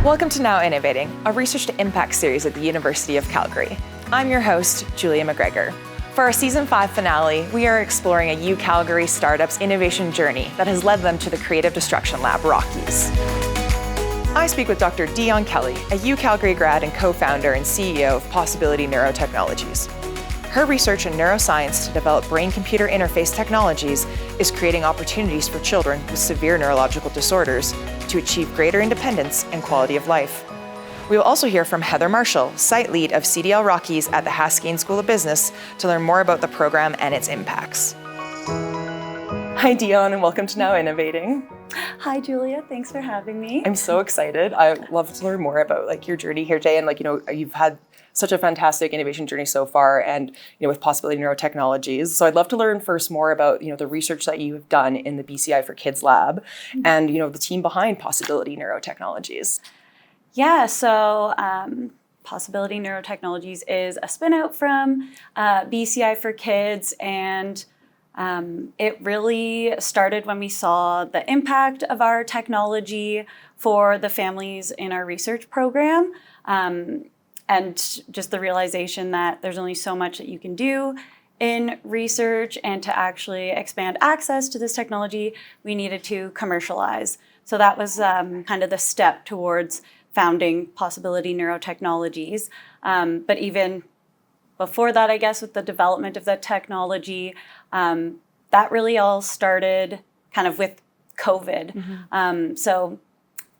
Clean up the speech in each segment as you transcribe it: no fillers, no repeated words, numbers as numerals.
Welcome to Now Innovating, a research to impact series at the University of Calgary. I'm your host, Julia McGregor. For our Season 5 finale, we are exploring a UCalgary startup's innovation journey that has led them to the creative destruction lab, Rockies. I speak with Dr. Dion Kelly, a UCalgary grad and co-founder and CEO of Possibility Neurotechnologies. Her research in neuroscience to develop brain-computer interface technologies is creating opportunities for children with severe neurological disorders to achieve greater independence and quality of life. We will also hear from Heather Marshall, site lead of CDL-Rockies at the Haskayne School of Business, to learn more about the program and its impacts. Hi, Dion, and welcome to Now Innovating. Hi, Julia. Thanks for having me. I'm so excited. I love to learn more about your journey here today, and you've had such a fantastic innovation journey so far, and with Possibility Neurotechnologies. So I'd love to learn first more about the research that you have done in the BCI for Kids lab, and the team behind Possibility Neurotechnologies. Yeah, so Possibility Neurotechnologies is a spin-out from BCI for Kids, and it really started when we saw the impact of our technology for the families in our research program, and just the realization that there's only so much that you can do in research, and to actually expand access to this technology, we needed to commercialize. So that was kind of the step towards founding Possibility Neurotechnologies. But even before that, I guess, with the development of that technology, that really all started kind of with COVID. Mm-hmm. So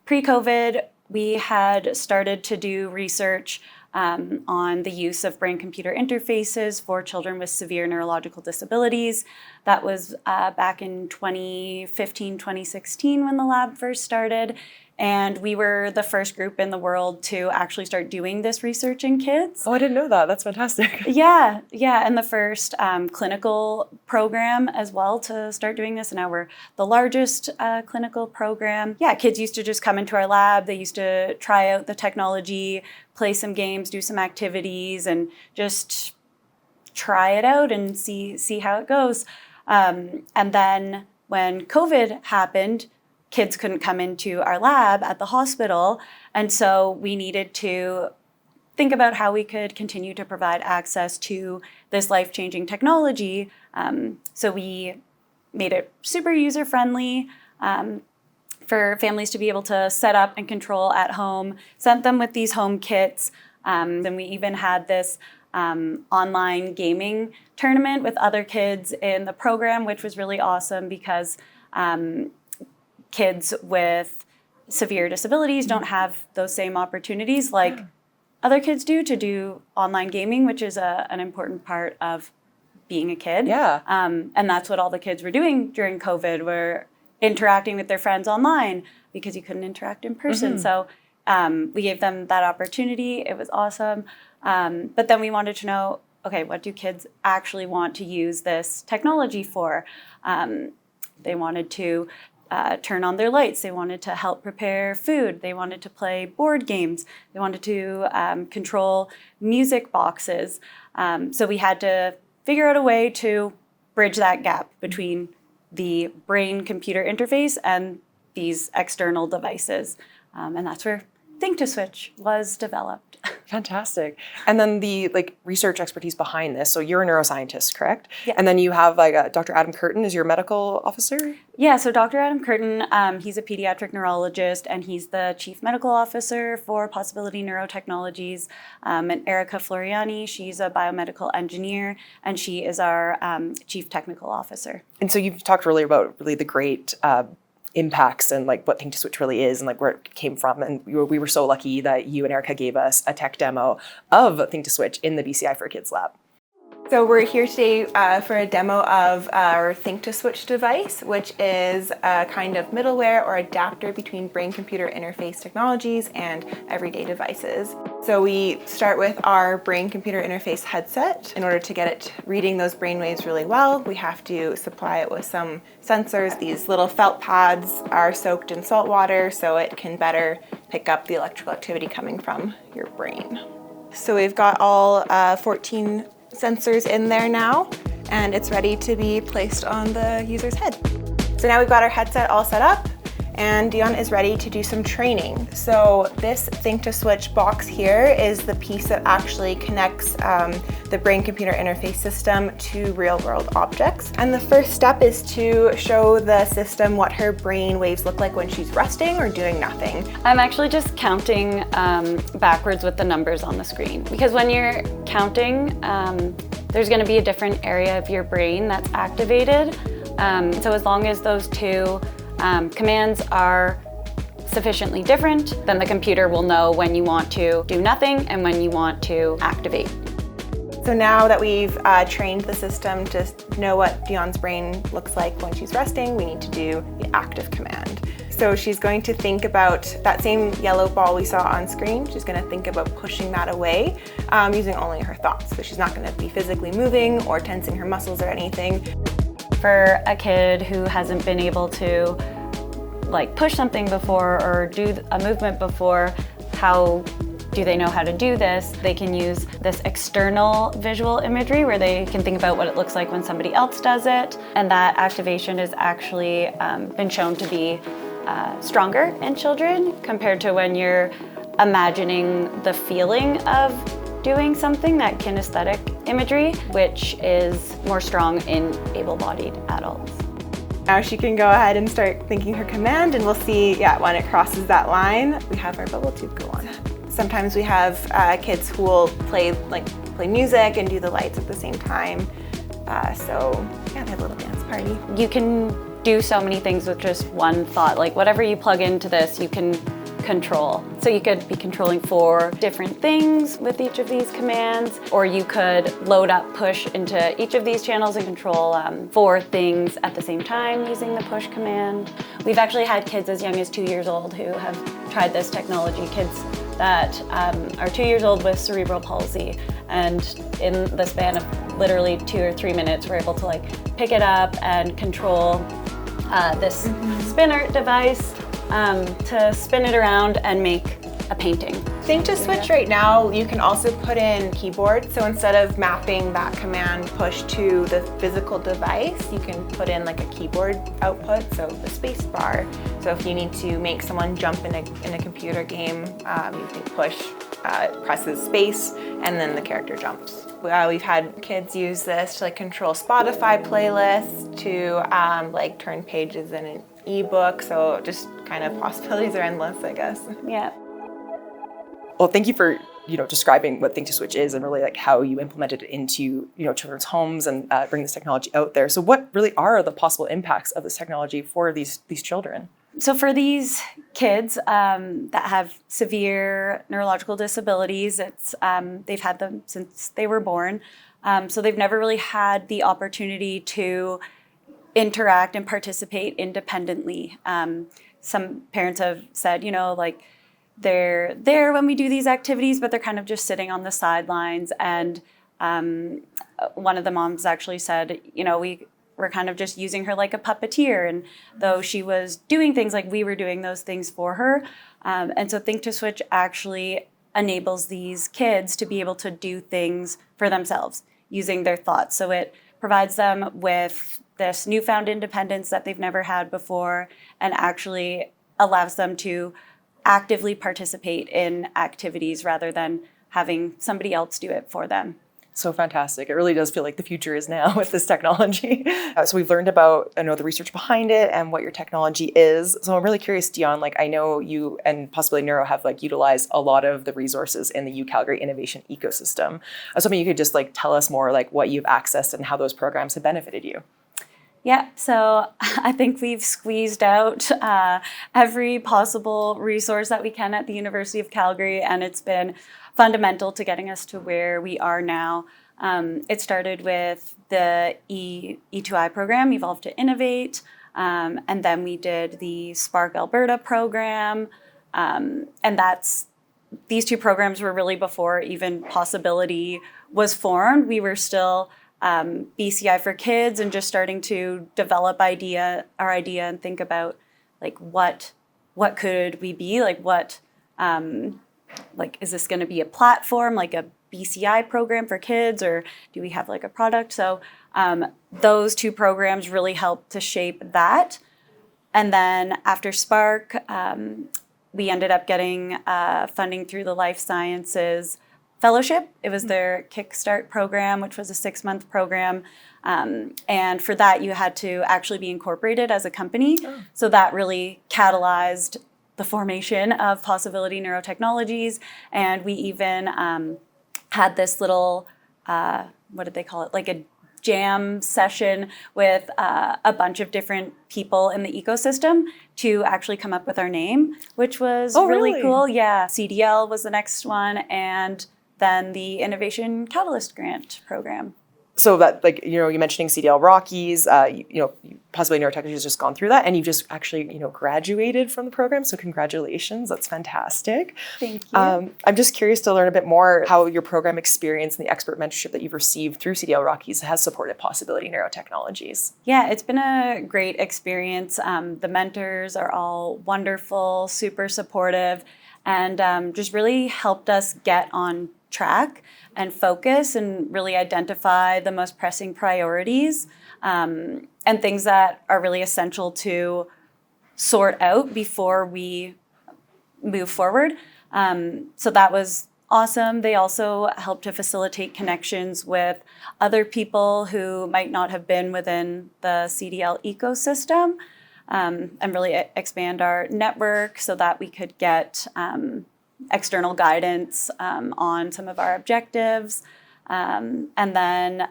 pre-COVID, we had started to do research on the use of brain-computer interfaces for children with severe neurological disabilities. That was back in 2015, 2016 when the lab first started. And we were the first group in the world to actually start doing this research in kids. Oh, I didn't know that. That's fantastic. Yeah, and the first clinical program as well to start doing this. And now we're the largest clinical program. Yeah, kids used to just come into our lab. They used to try out the technology, play some games, do some activities, and just try it out and see how it goes. And then when COVID happened, kids couldn't come into our lab at the hospital, and so we needed to think about how we could continue to provide access to this life-changing technology. So we made it super user-friendly for families to be able to set up and control at home, sent them with these home kits. Then we even had this online gaming tournament with other kids in the program, which was really awesome because kids with severe disabilities don't have those same opportunities like other kids to do online gaming, which is an important part of being a kid. Yeah. And that's what all the kids were doing during COVID, were interacting with their friends online because you couldn't interact in person. Mm-hmm. So we gave them that opportunity. It was awesome. But then we wanted to know, okay, what do kids actually want to use this technology for? They wanted to turn on their lights. They wanted to help prepare food. They wanted to play board games. They wanted to control music boxes. So we had to figure out a way to bridge that gap between the brain-computer interface and these external devices. And that's where Think2Switch was developed. Fantastic. And then the research expertise behind this. So you're a neuroscientist, correct? Yeah. And then you have Dr. Adam Curtin is your medical officer? Yeah, so Dr. Adam Curtin, he's a pediatric neurologist, and he's the chief medical officer for Possibility Neurotechnologies. And Erica Floreani, she's a biomedical engineer, and she is our chief technical officer. And so you've talked really about the great impacts and what Think2Switch really is and where it came from. And we were so lucky that you and Erica gave us a tech demo of Think2Switch in the BCI for Kids lab. So we're here today for a demo of our Think2Switch device, which is a kind of middleware or adapter between brain-computer interface technologies and everyday devices. So we start with our brain-computer interface headset. In order to get it reading those brain waves really well, we have to supply it with some sensors. These little felt pads are soaked in salt water so it can better pick up the electrical activity coming from your brain. So we've got all 14 sensors in there now, and it's ready to be placed on the user's head. So now we've got our headset all set up, and Dion is ready to do some training. So this Think2Switch box here is the piece that actually connects the brain-computer interface system to real-world objects. And the first step is to show the system what her brain waves look like when she's resting or doing nothing. I'm actually just counting backwards with the numbers on the screen, because when you're counting, there's going to be a different area of your brain that's activated. So as long as those two commands are sufficiently different, then the computer will know when you want to do nothing and when you want to activate. So now that we've trained the system to know what Dion's brain looks like when she's resting, we need to do the active command. So she's going to think about that same yellow ball we saw on screen. She's going to think about pushing that away using only her thoughts. So she's not going to be physically moving or tensing her muscles or anything. For a kid who hasn't been able to push something before or do a movement before, how do they know how to do this? They can use this external visual imagery where they can think about what it looks like when somebody else does it. And that activation has actually been shown to be stronger in children compared to when you're imagining the feeling of doing something, that kinesthetic imagery, which is more strong in able-bodied adults. Now she can go ahead and start thinking her command, and we'll see, when it crosses that line, we have our bubble tube go on. Sometimes we have kids who will play music and do the lights at the same time. They have a little dance party. You can do so many things with just one thought. Whatever you plug into this, you can control. So you could be controlling 4 different things with each of these commands, or you could load up push into each of these channels and control 4 things at the same time using the push command. We've actually had kids as young as 2 years old who have tried this technology, kids that are 2 years old with cerebral palsy, and in the span of literally 2 or 3 minutes we're able to pick it up and control this spinner device to spin it around and make a painting. Think2Switch right now, you can also put in keyboard. So instead of mapping that command push to the physical device, you can put in a keyboard output, so the space bar. So if you need to make someone jump in a computer game, you can push, presses space, and then the character jumps. We've had kids use this to control Spotify playlists, to turn pages in an ebook. So just kind of possibilities are endless, I guess. Yeah. Well, thank you for describing what Think2Switch is and really how you implemented it into children's homes and bring this technology out there. So what really are the possible impacts of this technology for these children? So for these kids that have severe neurological disabilities, they've had them since they were born. So they've never really had the opportunity to interact and participate independently. Some parents have said, they're there when we do these activities, but they're kind of just sitting on the sidelines. And one of the moms actually said, we're kind of just using her like a puppeteer. And though she was doing things we were doing those things for her. And so Think2Switch actually enables these kids to be able to do things for themselves using their thoughts. So it provides them with this newfound independence that they've never had before, and actually allows them to actively participate in activities rather than having somebody else do it for them. So fantastic. It really does feel like the future is now with this technology. So we've learned about, the research behind it and what your technology is. So I'm really curious, Dion, I know you and possibly Neuro have utilized a lot of the resources in the UCalgary Innovation ecosystem. I was hoping you could just tell us more what you've accessed and how those programs have benefited you. Yeah, so I think we've squeezed out every possible resource that we can at the University of Calgary, and it's been fundamental to getting us to where we are now. It started with the E2I program, Evolve to Innovate, and then we did the Spark Alberta program, and these 2 programs were really before even Possibility was formed. We were still BCI for Kids and just starting to develop our idea and think about what could we be, is this going to be a platform, a BCI program for kids, or do we have a product? So those 2 programs really helped to shape that. And then after Spark, we ended up getting funding through the Life Sciences Fellowship. It was their Kickstart program, which was a 6-month program. And for that, you had to actually be incorporated as a company. Oh. So that really catalyzed the formation of Possibility Neurotechnologies. And we even had this little, what did they call it? Like a jam session with a bunch of different people in the ecosystem to actually come up with our name, which was really cool. Yeah, CDL was the next one, and then the Innovation Catalyst Grant program. So that, like, you're mentioning CDL-Rockies, Possibility Neurotechnologies has just gone through that, and you just actually, graduated from the program. So congratulations, that's fantastic. Thank you. I'm just curious to learn a bit more how your program experience and the expert mentorship that you've received through CDL-Rockies has supported Possibility Neurotechnologies. Yeah, it's been a great experience. The mentors are all wonderful, super supportive, and just really helped us get on track and focus and really identify the most pressing priorities and things that are really essential to sort out before we move forward. So that was awesome. They also helped to facilitate connections with other people who might not have been within the CDL ecosystem and really expand our network so that we could get external guidance on some of our objectives. And then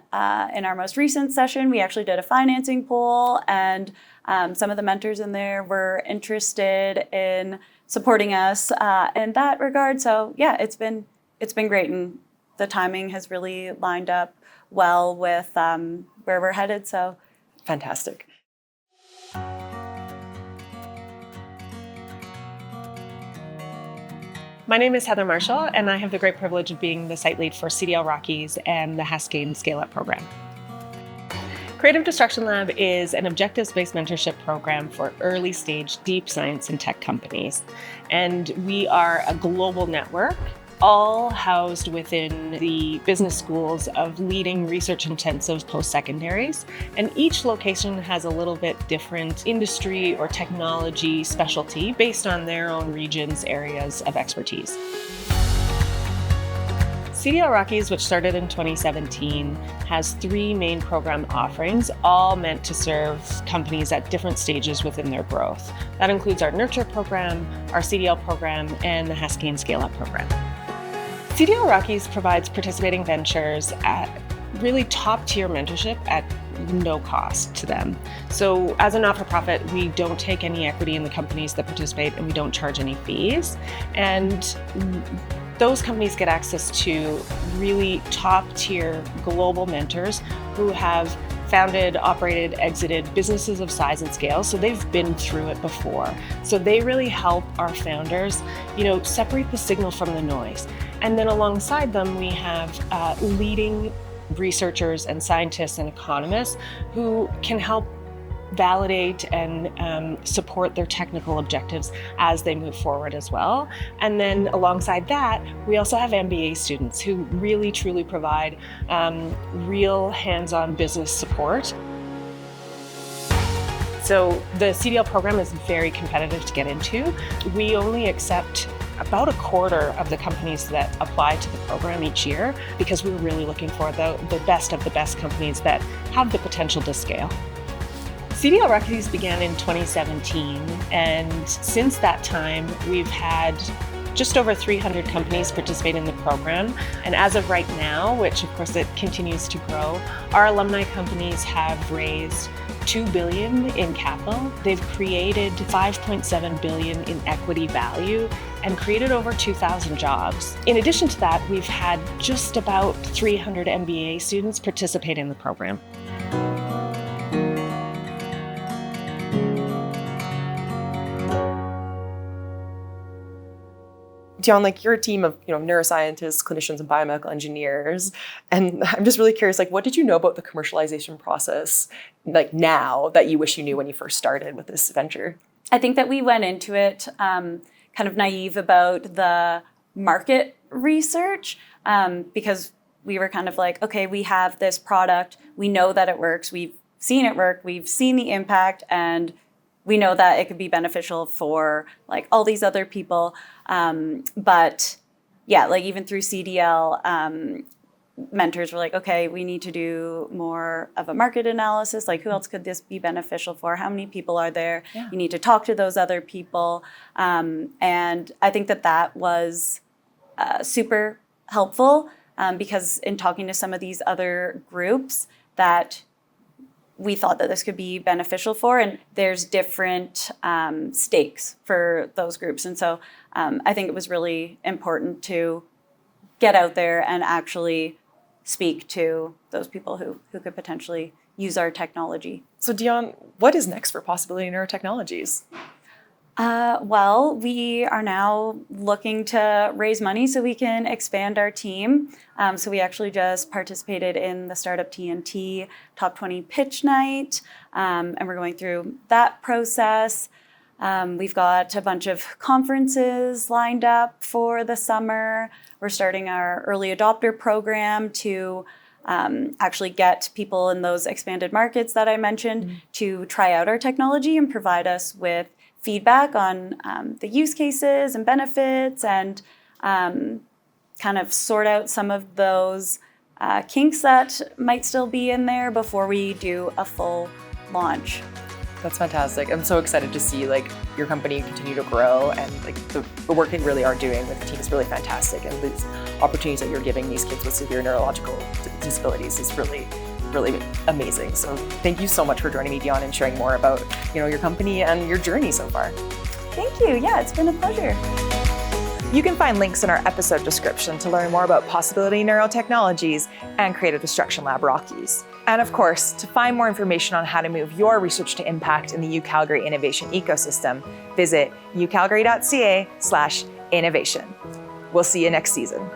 in our most recent session, we actually did a financing poll, and some of the mentors in there were interested in supporting us in that regard. So yeah, it's been great, and the timing has really lined up well with where we're headed. So fantastic. My name is Heather Marshall, and I have the great privilege of being the site lead for CDL-Rockies and the Haskayne Scale-Up program. Creative Destruction Lab is an objectives-based mentorship program for early-stage deep science and tech companies. And we are a global network, all housed within the business schools of leading research-intensive post-secondaries. And each location has a little bit different industry or technology specialty based on their own region's areas of expertise. CDL-Rockies, which started in 2017, has 3 main program offerings, all meant to serve companies at different stages within their growth. That includes our Nurture program, our CDL program, and the Haskayne Scale-Up program. CDL-Rockies provides participating ventures at really top-tier mentorship at no cost to them. So as a not-for-profit, we don't take any equity in the companies that participate, and we don't charge any fees. And those companies get access to really top-tier global mentors who have founded, operated, exited businesses of size and scale. So they've been through it before. So they really help our founders, separate the signal from the noise. And then alongside them, we have leading researchers and scientists and economists who can help validate and support their technical objectives as they move forward as well. And then alongside that, we also have MBA students who really truly provide real hands-on business support. So the CDL program is very competitive to get into. We only accept about a quarter of the companies that apply to the program each year because we're really looking for the best of the best companies that have the potential to scale. CDL-Rockies began in 2017, and since that time, we've had just over 300 companies participate in the program. And as of right now, which of course it continues to grow, our alumni companies have raised $2 billion in capital. They've created $5.7 billion in equity value and created over 2,000 jobs. In addition to that, we've had just about 300 MBA students participate in the program. Dion, you're a team of neuroscientists, clinicians, and biomedical engineers, and I'm just really curious, what did you know about the commercialization process, now that you wish you knew when you first started with this venture? I think that we went into it kind of naive about the market research because we were kind of like, okay, we have this product, we know that it works, we've seen it work, we've seen the impact, and we know that it could be beneficial for like all these other people. But yeah, like even through CDL, mentors were like, okay, we need to do more of a market analysis. Like, who else could this be beneficial for? How many people are there? Yeah. You need to talk to those other people. And I think that was super helpful because in talking to some of these other groups that we thought that this could be beneficial for, and there's different stakes for those groups. And so I think it was really important to get out there and actually speak to those people who could potentially use our technology. So Dion, what is next for Possibility Neurotechnologies? Well, we are now looking to raise money so we can expand our team. So we actually just participated in the Startup TNT Top 20 Pitch Night, and we're going through that process. We've got a bunch of conferences lined up for the summer. We're starting our early adopter program to actually get people in those expanded markets that I mentioned to try out our technology and provide us with feedback on the use cases and benefits, and kind of sort out some of those kinks that might still be in there before we do a full launch. That's fantastic. I'm so excited to see like your company continue to grow, and like the work that you really are doing with the team is really fantastic, and these opportunities that you're giving these kids with severe neurological disabilities is really amazing. So thank you so much for joining me, Dion, and sharing more about your company and your journey so far. Thank you. Yeah, it's been a pleasure. You can find links in our episode description to learn more about Possibility Neurotechnologies and Creative Destruction Lab Rockies. And of course, to find more information on how to move your research to impact in the UCalgary innovation ecosystem, visit ucalgary.ca/innovation. We'll see you next season.